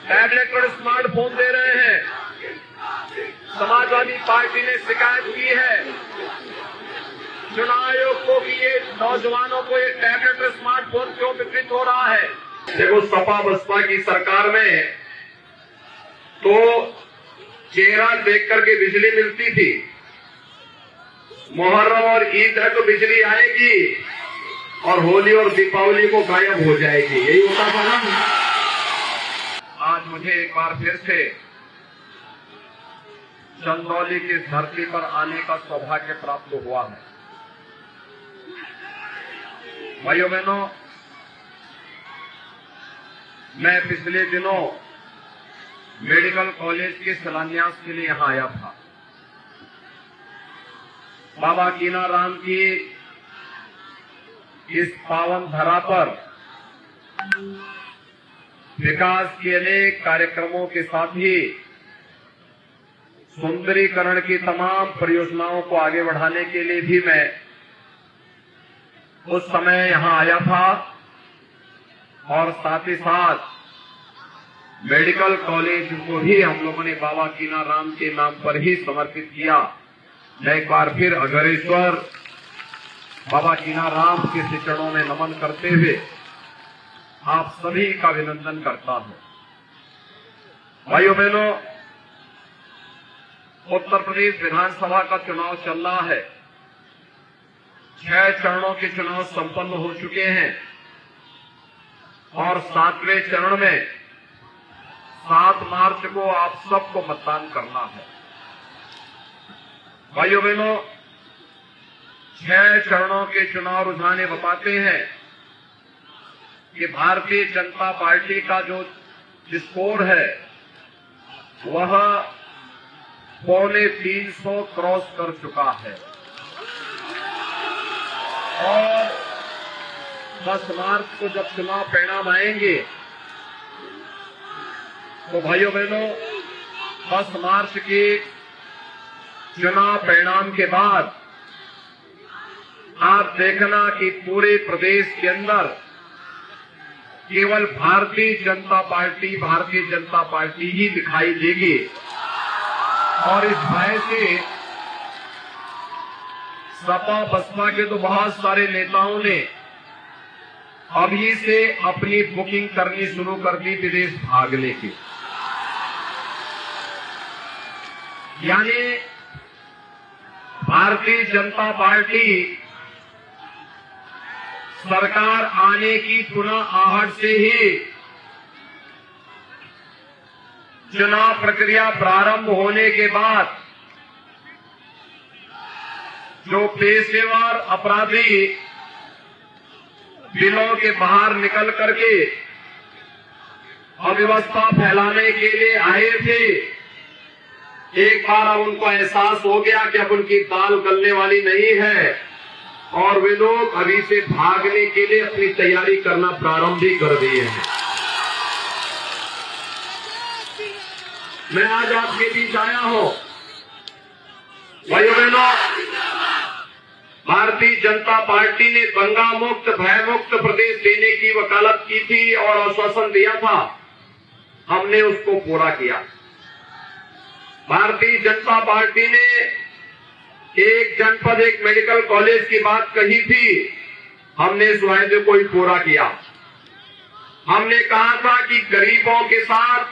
Tablet और smartphone दे रहे हैं। समाजवादी पार्टी ने शिकायत की है चुनाव आयोग को कि ये नौजवानों को ये टैबलेट और स्मार्टफोन क्यों वितरित हो रहा है। देखो, सपा बसपा की सरकार में तो चेहरा देख करके बिजली मिलती थी, मुहर्रम और ईद है तो बिजली आएगी और होली और दीपावली को गायब हो जाएगी, यही होता था ना। आज मुझे एक बार फिर से चंदौली की धरती पर आने का सौभाग्य प्राप्त हुआ है। भाइयों बहनों, मैं पिछले दिनों मेडिकल कॉलेज के शिलान्यास के लिए यहां आया था। बाबा कीनाराम की इस पावन धरा पर विकास के अनेक कार्यक्रमों के साथ ही सुंदरीकरण की तमाम परियोजनाओं को आगे बढ़ाने के लिए भी मैं उस समय यहां आया था और साथ ही साथ मेडिकल कॉलेज को भी हम लोगों ने बाबा कीनाराम के नाम पर ही समर्पित किया। मैं एक बार फिर अघोरेश्वर बाबा कीनाराम के चरणों में नमन करते हुए आप सभी का अभिनंदन करता हूं। भाइयों बहनों, उत्तर प्रदेश विधानसभा का चुनाव चल रहा है। 6 चरणों के चुनाव संपन्न हो चुके हैं और 7वें चरण में 7 मार्च को आप सबको मतदान करना है। भाइयों बहनों, 6 चरणों के चुनाव रुझान बताते हैं कि भारतीय जनता पार्टी का जो स्कोर है वह 350 क्रॉस कर चुका है और 10 मार्च को जब चुनाव परिणाम आएंगे तो भाइयों बहनों 10 मार्च के चुनाव परिणाम के बाद आप देखना कि पूरे प्रदेश के अंदर केवल भारतीय जनता पार्टी ही दिखाई देगी और इस भय से सपा बसपा के तो बहुत सारे नेताओं ने अभी से अपनी बुकिंग करनी शुरू कर दी विदेश भागने की। यानी भारतीय जनता पार्टी सरकार आने की पुनः आहट से ही चुनाव प्रक्रिया प्रारंभ होने के बाद जो पेशेवर अपराधी बिलों के बाहर निकल करके अव्यवस्था फैलाने के लिए आए थे, एक बार अब उनको एहसास हो गया कि अब उनकी दाल गलने वाली नहीं है और वे लोग अभी से भागने के लिए अपनी तैयारी करना प्रारंभ भी कर दिए हैं। मैं आज आपके बीच आया हूं। भाइयों बहनों, भारतीय जनता पार्टी ने दंगा मुक्त भयमुक्त प्रदेश देने की वकालत की थी और आश्वासन दिया था, हमने उसको पूरा किया। भारतीय जनता पार्टी ने एक जनपद एक मेडिकल कॉलेज की बात कही थी, हमने इस वायदे को ही पूरा किया। हमने कहा था कि गरीबों के साथ,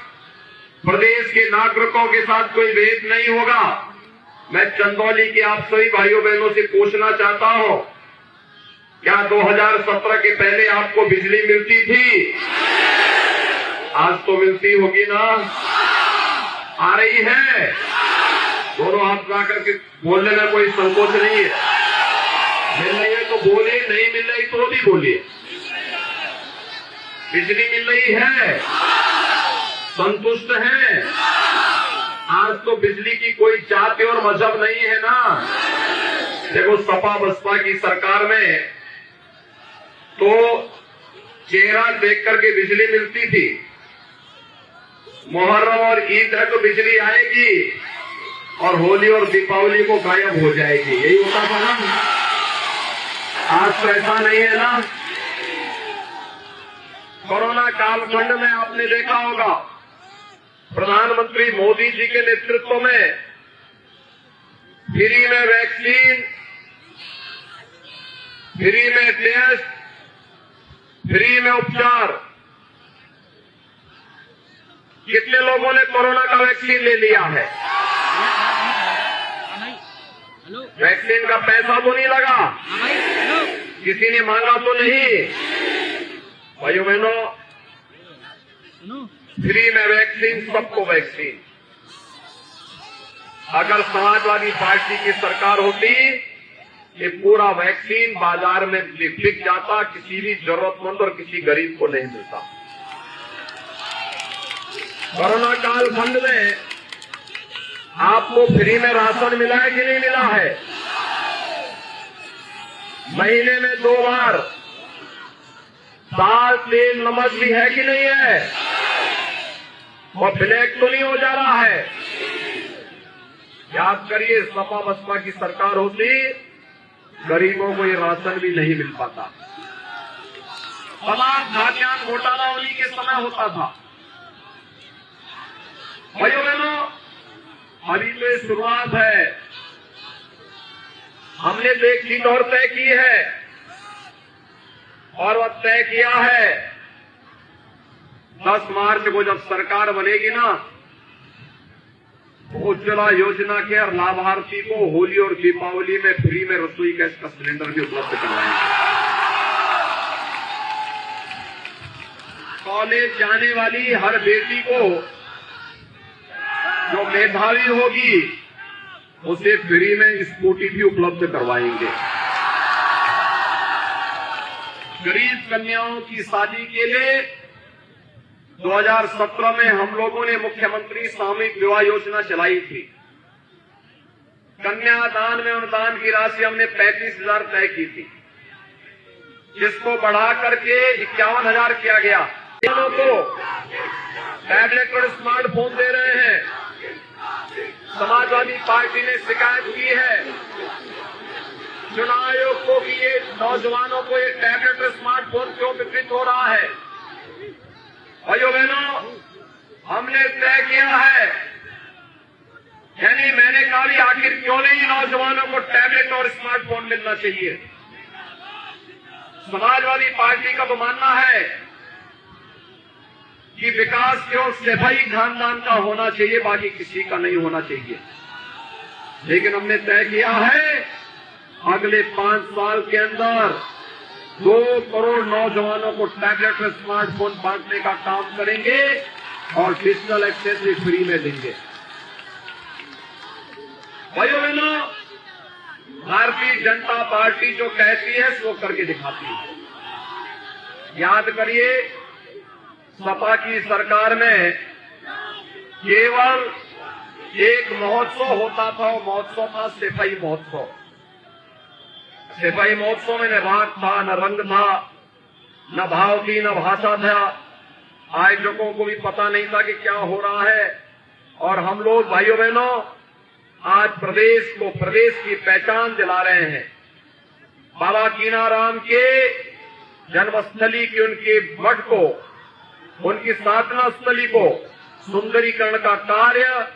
प्रदेश के नागरिकों के साथ कोई भेद नहीं होगा। मैं चंदौली के आप सभी भाइयों बहनों से पूछना चाहता हूं, क्या 2017 के पहले आपको बिजली मिलती थी? आज तो मिलती होगी ना? आ रही है? दोनों हाथ उठा करके बोलने में कोई संकोच नहीं है। मिल रही है तो बोलिए, नहीं मिल रही तो भी बोलिए। बिजली मिल रही है, संतुष्ट हैं? आज तो बिजली की कोई जाति और मजहब नहीं है ना। देखो, सपा बसपा की सरकार में तो चेहरा देख करके बिजली मिलती थी, मुहर्रम और ईद है तो बिजली आएगी और होली और दीपावली को गायब हो जाएगी, यही होता था ना। आज तो ऐसा नहीं है ना। कोरोना कालखंड में आपने देखा होगा प्रधानमंत्री मोदी जी के नेतृत्व में फ्री में वैक्सीन, फ्री में टेस्ट, फ्री में उपचार। कितने लोगों ने कोरोना का वैक्सीन ले लिया है? वैक्सीन का पैसा तो नहीं लगा, किसी ने मांगा तो नहीं। भाइयों बहनों, फ्री में वैक्सीन, सबको वैक्सीन। अगर समाजवादी पार्टी की सरकार होती, ये पूरा वैक्सीन बाजार में बिक जाता, किसी भी जरूरतमंद और किसी गरीब को नहीं मिलता। कोरोना काल खंड में आपको फ्री में राशन मिला है कि नहीं मिला है? महीने में 2 बार दाल, तेल, नमक भी है कि नहीं है? और ब्लैक तो नहीं हो जा रहा है? याद करिए, सपा बसपा की सरकार होती, गरीबों को ये राशन भी नहीं मिल पाता। तमाम खाद्यान्न घोटाला उन्हीं के समय होता था। भाइयों बहनों, अभी तो ये शुरुआत है। हमने तो एक चीज और तय की है, और वह तय किया है 10 मार्च को जब सरकार बनेगी ना, उज्ज्वला योजना के और लाभार्थी को होली और दीपावली में फ्री में रसोई गैस का सिलेंडर भी उपलब्ध करवाएंगे। कॉलेज जाने वाली हर बेटी को जो मेधावी होगी, उसे फ्री में स्कूटी भी उपलब्ध करवाएंगे। गरीब कन्याओं की शादी के लिए 2017 में हम लोगों ने मुख्यमंत्री सामूहिक विवाह योजना चलाई थी। कन्यादान में अनुदान की राशि हमने 35,000 तय की थी, जिसको बढ़ा करके 51,000 किया गया। लोगों को टैबलेट और स्मार्टफोन दे रहे हैं। समाजवादी पार्टी ने शिकायत की है चुनाव आयोग को कि ये नौजवानों को ये टैबलेट और स्मार्टफोन क्यों वितरित हो रहा है। भाइयों बहनों, हमने तय किया है, यानी मैंने कहा भी आखिर क्यों नहीं नौजवानों को टैबलेट और स्मार्टफोन मिलना चाहिए। समाजवादी पार्टी का तो मानना है कि विकास केवल सिपाही खानदान का होना चाहिए, बाकी किसी का नहीं होना चाहिए। लेकिन हमने तय किया है अगले 5 साल के अंदर 2 करोड़ नौजवानों को टैबलेट और स्मार्टफोन बांटने का काम करेंगे और डिजिटल एक्सेस भी फ्री में देंगे। भाइयों बहनों, भारतीय जनता पार्टी जो कहती है वो करके दिखाती है। याद करिए, सपा की सरकार में केवल एक महोत्सव होता था, वो महोत्सव था सिपाही महोत्सव। सिपाही महोत्सव में न राग था, न रंग था, न भाव थी, न भाषा था। आयोजकों को भी पता नहीं था कि क्या हो रहा है। और हम लोग भाइयों बहनों आज प्रदेश को, प्रदेश की पहचान दिला रहे हैं। बाबा कीनाराम के जन्मस्थली की उनके मठ को, उनकी साधना स्थली को सुंदरीकरण का कार्य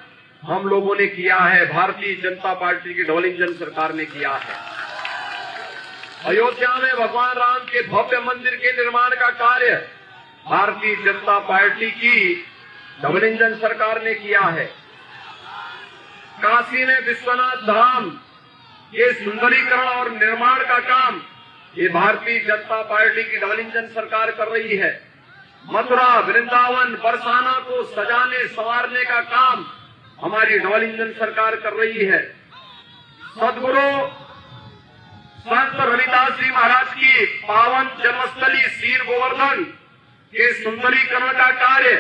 हम लोगों ने किया है। भारतीय जनता पार्टी की डबल इंजन सरकार ने किया है। अयोध्या में भगवान राम के भव्य मंदिर के निर्माण का कार्य भारतीय जनता पार्टी की डबल इंजन सरकार ने किया है। काशी में विश्वनाथ धाम के सुंदरीकरण और निर्माण का काम ये भारतीय जनता पार्टी की डबल इंजन सरकार कर रही है। मथुरा, वृंदावन, बरसाना को सजाने संवारने का काम हमारी डबल इंजन सरकार कर रही है। सदगुरु संत रविदास जी महाराज की पावन जन्मस्थली सीर गोवर्धन के सुंदरीकरण का कार्य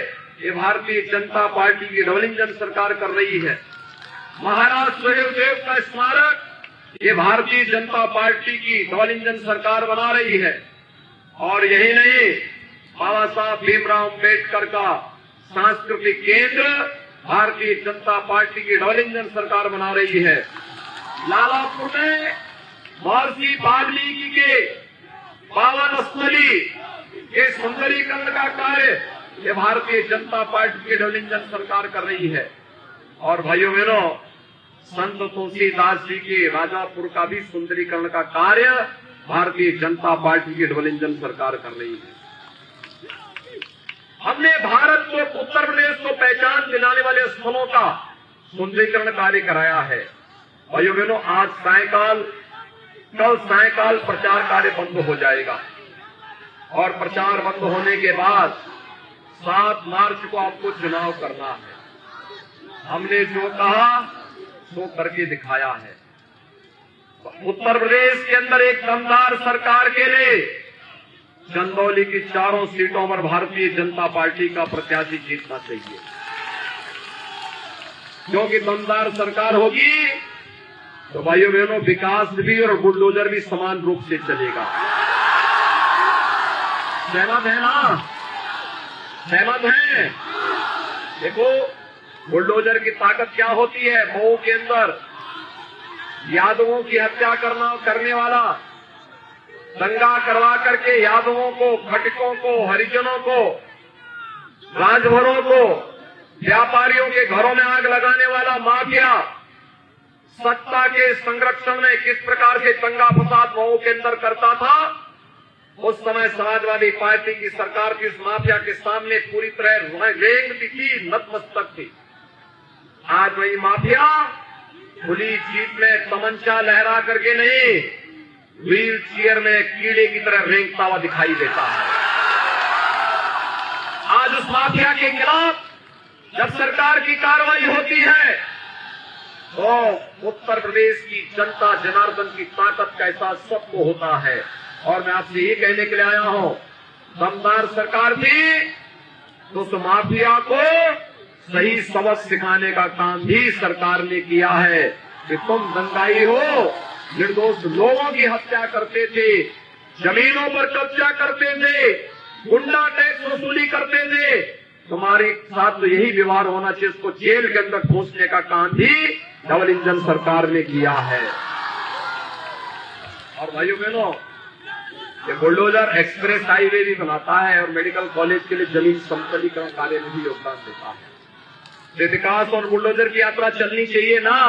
ये भारतीय जनता पार्टी की डबल इंजन सरकार कर रही है। महाराज सुहेलदेव का स्मारक ये भारतीय जनता पार्टी की डबल इंजन सरकार बना रही है। और यही नहीं, बाबा साहब भीमराव अम्बेडकर का सांस्कृतिक केंद्र भारतीय जनता पार्टी की डबल इंजन सरकार बना रही है। लालापुर में महर्षि वाल्मीकि के पावन स्थली के सुंदरीकरण का कार्य ये भारतीय जनता पार्टी की डबल इंजन सरकार कर रही है। और भाइयों बहनों, संत तुलसीदास जी के राजापुर का भी सुंदरीकरण का कार्य भारतीय जनता पार्टी की डबल इंजन सरकार कर रही है। हमने भारत को, उत्तर प्रदेश को पहचान दिलाने वाले स्थलों का सुंदरीकरण कार्य कराया है। भाइयों बहनों, कल सायकाल प्रचार कार्य बंद हो जाएगा और प्रचार बंद होने के बाद 7 मार्च को आपको चुनाव करना है। हमने जो कहा वो करके दिखाया है। उत्तर प्रदेश के अंदर एक दमदार सरकार के लिए चंदौली की 4 सीटों पर भारतीय जनता पार्टी का प्रत्याशी जीतना चाहिए, क्योंकि दमदार सरकार होगी तो भाइयों बहनों विकास भी और बुलडोजर भी समान रूप से चलेगा। सहमत है ना? सहमत है? देखो, बुलडोजर की ताकत क्या होती है? मऊ के अंदर यादवों की हत्या करने वाला, दंगा करवा करके यादवों को, खटकों को, हरिजनों को, राजभरों को, व्यापारियों के घरों में आग लगाने वाला माफिया सत्ता के संरक्षण में किस प्रकार से दंगा फसाद मऊ के अंदर करता था, उस समय समाजवादी पार्टी की सरकार की उस माफिया के सामने पूरी तरह रेंगती थी, नतमस्तक थी। आज वही माफिया खुली जीप में तमंचा लहरा करके नहीं, व्हील चेयर में कीड़े की तरह रेंगता हुआ दिखाई देता है। आज उस माफिया के खिलाफ जब सरकार की कार्रवाई होती है तो उत्तर प्रदेश की जनता जनार्दन की ताकत का एहसास सबको होता है। और मैं आपसे ये कहने के लिए आया हूं, दमदार सरकार थी तो उस माफिया को सही सबक सिखाने का काम भी सरकार ने किया है कि तुम दंगाई हो, निर्दोष लोगों की हत्या करते थे, जमीनों पर कब्जा करते थे, गुंडा टैक्स वसूली करते थे, तुम्हारे साथ तो यही व्यवहार होना चाहिए। उसको जेल के अंदर ठूंसने का काम भी डबल इंजन सरकार ने किया है। और भाइयों बहनों, ये बुलडोजर एक्सप्रेस हाईवे भी बनाता है और मेडिकल कॉलेज के लिए जमीन समतलीकरण कार्य में भी योगदान देता है। विकास और बुलडोजर की यात्रा चलनी चाहिए ना?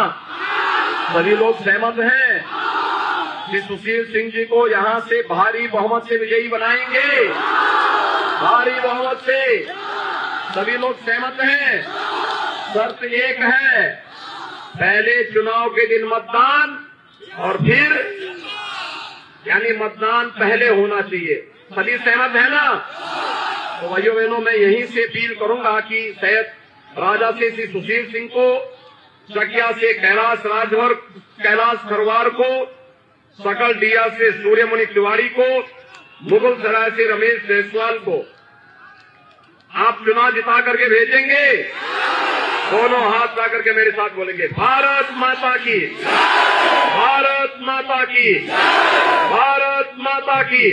सभी लोग सहमत हैं कि सुशील सिंह जी को यहां से भारी बहुमत से विजयी बनाएंगे? भारी बहुमत से सभी लोग सहमत हैं। शर्त एक है, पहले चुनाव के दिन मतदान और फिर यानी मतदान पहले होना चाहिए। सभी सहमत है ना? तो भाइयों बहनों, मैं यहीं से अपील करूंगा कि शायद राजा से श्री सुशील सिंह को, चकिया से कैलाश राजभर कैलाश खरवार को, सकल डिया से सूर्यमणि तिवारी को, मुगल सराय से रमेश जायसवाल को आप चुनाव जिता करके भेजेंगे। दोनों हाथ ला करके मेरे साथ बोलेंगे, भारत माता की, भारत माता की, भारत माता की।